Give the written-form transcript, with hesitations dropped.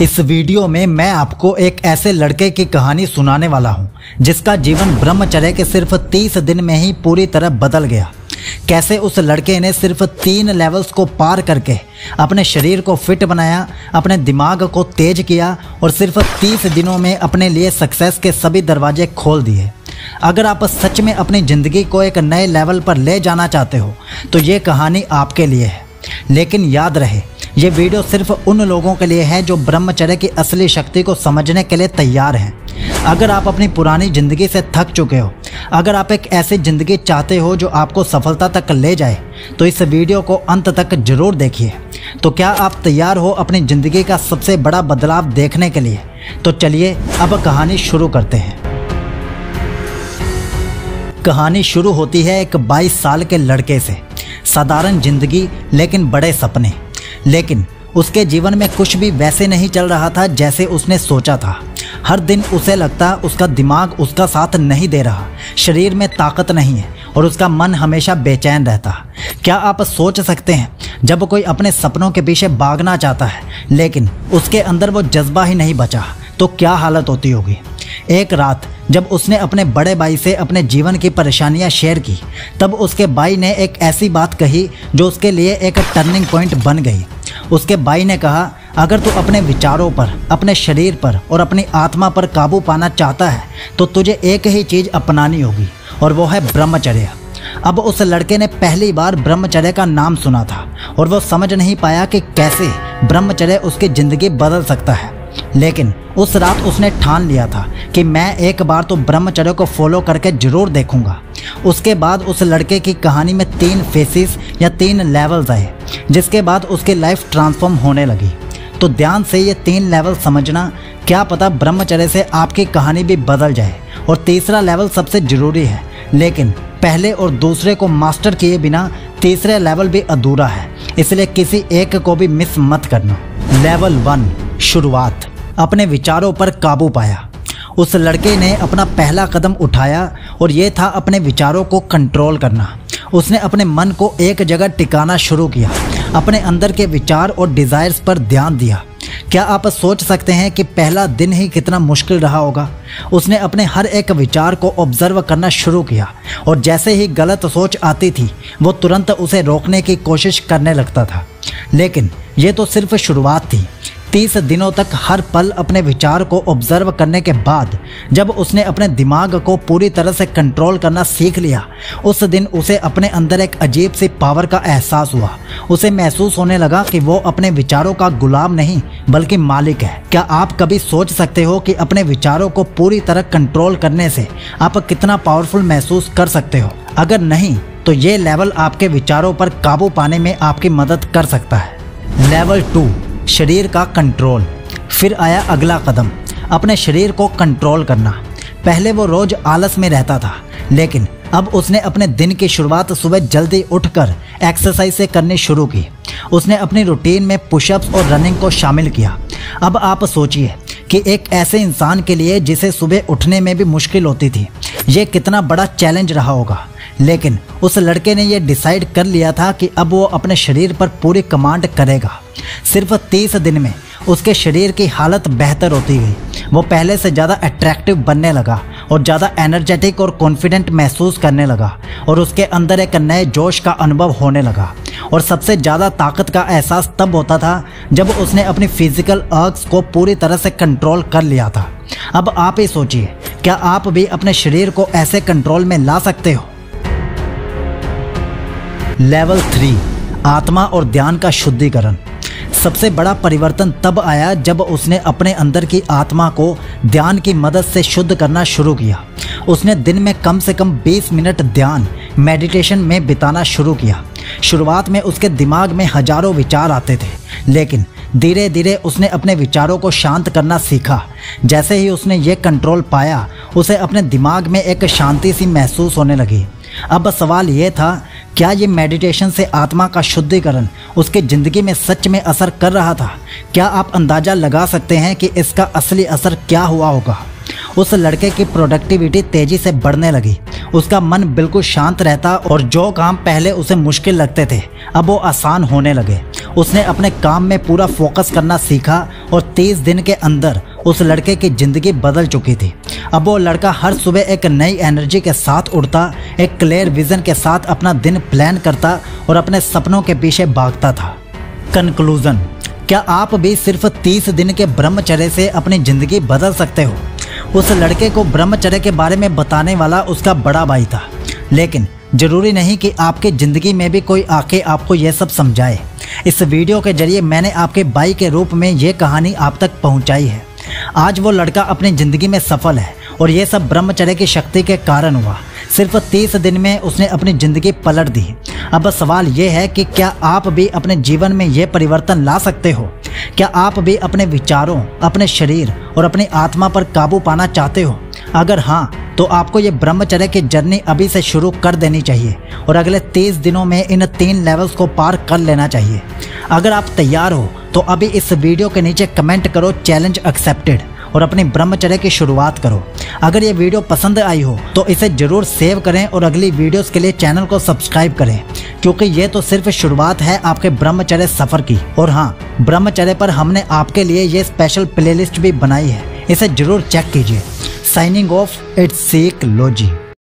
इस वीडियो में मैं आपको एक ऐसे लड़के की कहानी सुनाने वाला हूं जिसका जीवन ब्रह्मचर्य के सिर्फ 30 दिन में ही पूरी तरह बदल गया। कैसे उस लड़के ने सिर्फ 3 लेवल्स को पार करके अपने शरीर को फिट बनाया, अपने दिमाग को तेज किया और सिर्फ 30 दिनों में अपने लिए सक्सेस के सभी दरवाजे खोल दिए। अगर आप सच में अपनी ज़िंदगी को एक नए लेवल पर ले जाना चाहते हो तो ये कहानी आपके लिए है। लेकिन याद रहे, ये वीडियो सिर्फ उन लोगों के लिए है जो ब्रह्मचर्य की असली शक्ति को समझने के लिए तैयार हैं। अगर आप अपनी पुरानी ज़िंदगी से थक चुके हो, अगर आप एक ऐसी ज़िंदगी चाहते हो जो आपको सफलता तक ले जाए, तो इस वीडियो को अंत तक जरूर देखिए। तो क्या आप तैयार हो अपनी ज़िंदगी का सबसे बड़ा बदलाव देखने के लिए? तो चलिए अब कहानी शुरू करते हैं। कहानी शुरू होती है एक 22 साल के लड़के से। साधारण जिंदगी लेकिन बड़े सपने। लेकिन उसके जीवन में कुछ भी वैसे नहीं चल रहा था जैसे उसने सोचा था। हर दिन उसे लगता उसका दिमाग उसका साथ नहीं दे रहा, शरीर में ताकत नहीं है और उसका मन हमेशा बेचैन रहता। क्या आप सोच सकते हैं, जब कोई अपने सपनों के पीछे भागना चाहता है लेकिन उसके अंदर वो जज्बा ही नहीं बचा, तो क्या हालत होती होगी। एक रात जब उसने अपने बड़े भाई से अपने जीवन की परेशानियां शेयर की, तब उसके भाई ने एक ऐसी बात कही जो उसके लिए एक टर्निंग पॉइंट बन गई। उसके भाई ने कहा, अगर तू अपने विचारों पर, अपने शरीर पर और अपनी आत्मा पर काबू पाना चाहता है तो तुझे एक ही चीज़ अपनानी होगी और वो है ब्रह्मचर्य। अब उस लड़के ने पहली बार ब्रह्मचर्य का नाम सुना था और वो समझ नहीं पाया कि कैसे ब्रह्मचर्य उसकी ज़िंदगी बदल सकता है। लेकिन उस रात उसने ठान लिया था कि मैं एक बार तो ब्रह्मचर्य को फॉलो करके जरूर देखूंगा। उसके बाद उस लड़के की कहानी में 3 फेसेस या 3 लेवल्स आए, जिसके बाद उसकी लाइफ ट्रांसफॉर्म होने लगी। तो ध्यान से ये 3 लेवल समझना, क्या पता ब्रह्मचर्य से आपकी कहानी भी बदल जाए। और तीसरा लेवल सबसे ज़रूरी है, लेकिन पहले और दूसरे को मास्टर किए बिना तीसरे लेवल भी अधूरा है, इसलिए किसी एक को भी मिस मत करना। लेवल 1, शुरुआत। अपने विचारों पर काबू पाया। उस लड़के ने अपना पहला कदम उठाया और ये था अपने विचारों को कंट्रोल करना। उसने अपने मन को एक जगह टिकाना शुरू किया, अपने अंदर के विचार और डिज़ायर्स पर ध्यान दिया। क्या आप सोच सकते हैं कि पहला दिन ही कितना मुश्किल रहा होगा। उसने अपने हर एक विचार को ऑब्जर्व करना शुरू किया और जैसे ही गलत सोच आती थी वो तुरंत उसे रोकने की कोशिश करने लगता था। लेकिन ये तो सिर्फ शुरुआत थी। 30 दिनों तक हर पल अपने विचार को ऑब्जर्व करने के बाद जब उसने अपने दिमाग को पूरी तरह से कंट्रोल करना सीख लिया, उस दिन उसे अपने अंदर एक अजीब सी पावर का एहसास हुआ। उसे महसूस होने लगा कि वो अपने विचारों का गुलाम नहीं बल्कि मालिक है। क्या आप कभी सोच सकते हो कि अपने विचारों को पूरी तरह कंट्रोल करने से आप कितना पावरफुल महसूस कर सकते हो? अगर नहीं तो ये लेवल आपके विचारों पर काबू पाने में आपकी मदद कर सकता है। लेवल 2, शरीर का कंट्रोल। फिर आया अगला कदम, अपने शरीर को कंट्रोल करना। पहले वो रोज आलस में रहता था, लेकिन अब उसने अपने दिन की शुरुआत सुबह जल्दी उठकर एक्सरसाइज से करनी शुरू की। उसने अपनी रूटीन में पुशअप्स और रनिंग को शामिल किया। अब आप सोचिए कि एक ऐसे इंसान के लिए जिसे सुबह उठने में भी मुश्किल होती थी, ये कितना बड़ा चैलेंज रहा होगा। लेकिन उस लड़के ने यह डिसाइड कर लिया था कि अब वो अपने शरीर पर पूरी कमांड करेगा। सिर्फ 30 दिन में उसके शरीर की हालत बेहतर होती गई। वो पहले से ज़्यादा अट्रैक्टिव बनने लगा और ज़्यादा एनर्जेटिक और कॉन्फिडेंट महसूस करने लगा और उसके अंदर एक नए जोश का अनुभव होने लगा। और सबसे ज़्यादा ताकत का एहसास तब होता था जब उसने अपनी फिजिकल अर्ग्स को पूरी तरह से कंट्रोल कर लिया था। अब आप ही सोचिए, क्या आप भी अपने शरीर को ऐसे कंट्रोल में ला सकते हो? लेवल 3, आत्मा और ध्यान का शुद्धिकरण। सबसे बड़ा परिवर्तन तब आया जब उसने अपने अंदर की आत्मा को ध्यान की मदद से शुद्ध करना शुरू किया। उसने दिन में कम से कम 20 मिनट ध्यान मेडिटेशन में बिताना शुरू किया। शुरुआत में उसके दिमाग में हजारों विचार आते थे, लेकिन धीरे धीरे उसने अपने विचारों को शांत करना सीखा। जैसे ही उसने ये कंट्रोल पाया, उसे अपने दिमाग में एक शांति सी महसूस होने लगी। अब सवाल ये था, क्या ये मेडिटेशन से आत्मा का शुद्धिकरण उसकी ज़िंदगी में सच में असर कर रहा था? क्या आप अंदाज़ा लगा सकते हैं कि इसका असली असर क्या हुआ होगा? उस लड़के की प्रोडक्टिविटी तेज़ी से बढ़ने लगी उसका मन बिल्कुल शांत रहता और जो काम पहले उसे मुश्किल लगते थे अब वो आसान होने लगे। उसने अपने काम में पूरा फोकस करना सीखा और 30 दिन के अंदर उस लड़के की ज़िंदगी बदल चुकी थी। अब वो लड़का हर सुबह एक नई एनर्जी के साथ उठता, एक क्लियर विजन के साथ अपना दिन प्लान करता और अपने सपनों के पीछे भागता था। कंक्लूजन, क्या आप भी सिर्फ 30 दिन के ब्रह्मचर्य से अपनी ज़िंदगी बदल सकते हो? उस लड़के को ब्रह्मचर्य के बारे में बताने वाला उसका बड़ा भाई था, लेकिन जरूरी नहीं कि आपकी ज़िंदगी में भी कोई आके आपको यह सब समझाए। इस वीडियो के जरिए मैंने आपके भाई के रूप में ये कहानी आप तक पहुंचाई है। आज वो लड़का अपनी ज़िंदगी में सफल है और ये सब ब्रह्मचर्य की शक्ति के कारण हुआ। सिर्फ 30 दिन में उसने अपनी ज़िंदगी पलट दी। अब सवाल ये है कि क्या आप भी अपने जीवन में ये परिवर्तन ला सकते हो? क्या आप भी अपने विचारों, अपने शरीर और अपनी आत्मा पर काबू पाना चाहते हो? अगर हाँ, तो आपको ये ब्रह्मचर्य की जर्नी अभी से शुरू कर देनी चाहिए और अगले 30 दिनों में इन 3 लेवल्स को पार कर लेना चाहिए। अगर आप तैयार हो तो अभी इस वीडियो के नीचे कमेंट करो चैलेंज एक्सेप्टेड और अपनी ब्रह्मचर्य की शुरुआत करो। अगर ये वीडियो पसंद आई हो तो इसे जरूर सेव करें और अगली वीडियोस के लिए चैनल को सब्सक्राइब करें, क्योंकि ये तो सिर्फ शुरुआत है आपके ब्रह्मचर्य सफ़र की। और हाँ, ब्रह्मचर्य पर हमने आपके लिए ये स्पेशल प्लेलिस्ट भी बनाई है, इसे जरूर चेक कीजिए। Signing off, it's seek लोजी।